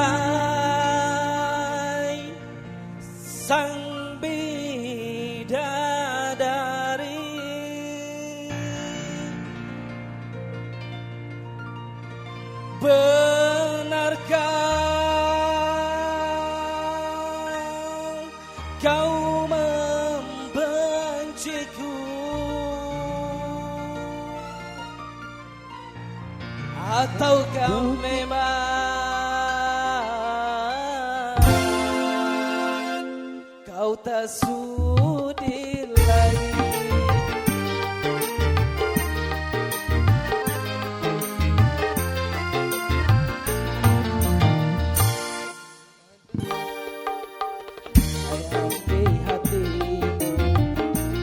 Aduhai sang bidadari, benarkah kau membenciku, atau kau memang kau tak sudi lagi? Sayang, di hatimu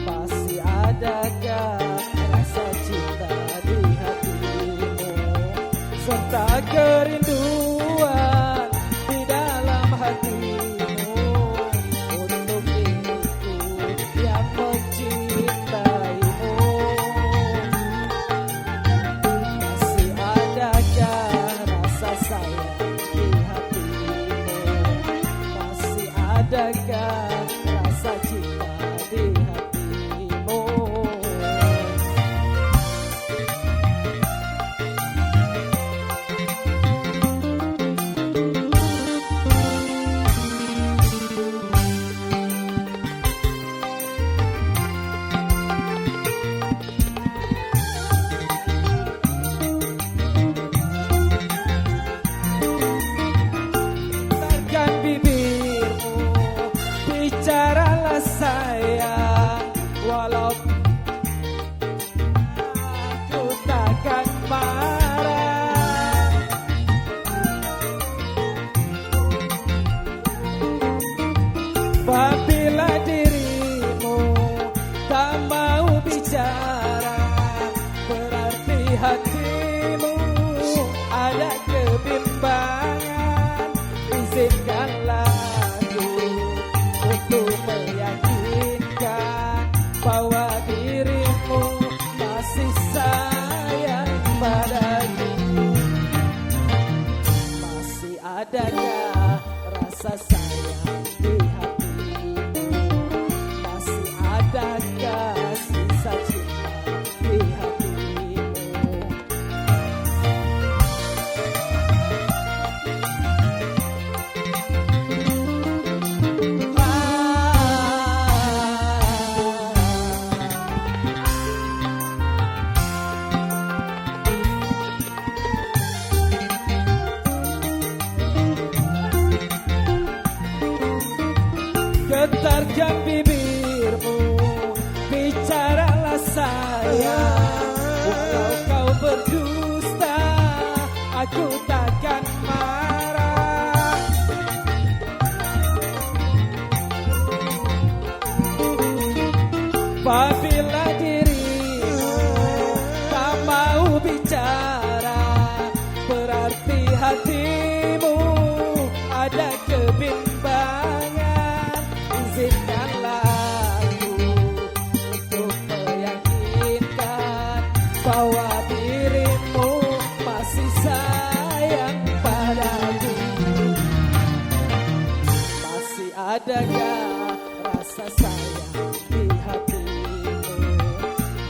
masih adakah rasa cinta di hatimu, serta kerinduan di dalam hatimu untuk diriku yang mencintaimu? Masih adakah rasa sayang di hatimu? Masih adakah rasa cinta di hatimu? Tekan bibirmu, bicaralah sayang, walau aku takkan marah. Apabila dirimu tak mau bicara, berarti hatimu ada kebimbangan. Izinkanlah aku untuk meyakinkan bahwa dirimu masih sayang padaku. Masih adakah rasa sayang di hatimu? Masih adakah sisa cinta di hatimu? Getarkan bibirmu, bicaralah sayang, walau kau berdusta, aku takkan marah. Apabila dirimu tak mau bicara, berarti hatimu ada kebimbangan. Izinkanlah aku untuk meyakinkan bahwa dirimu masih sayang padaku. Masih adakah rasa sayang di hatimu?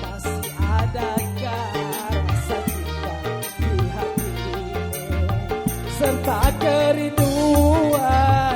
Masih adakah rasa cinta di hatimu, serta kerinduan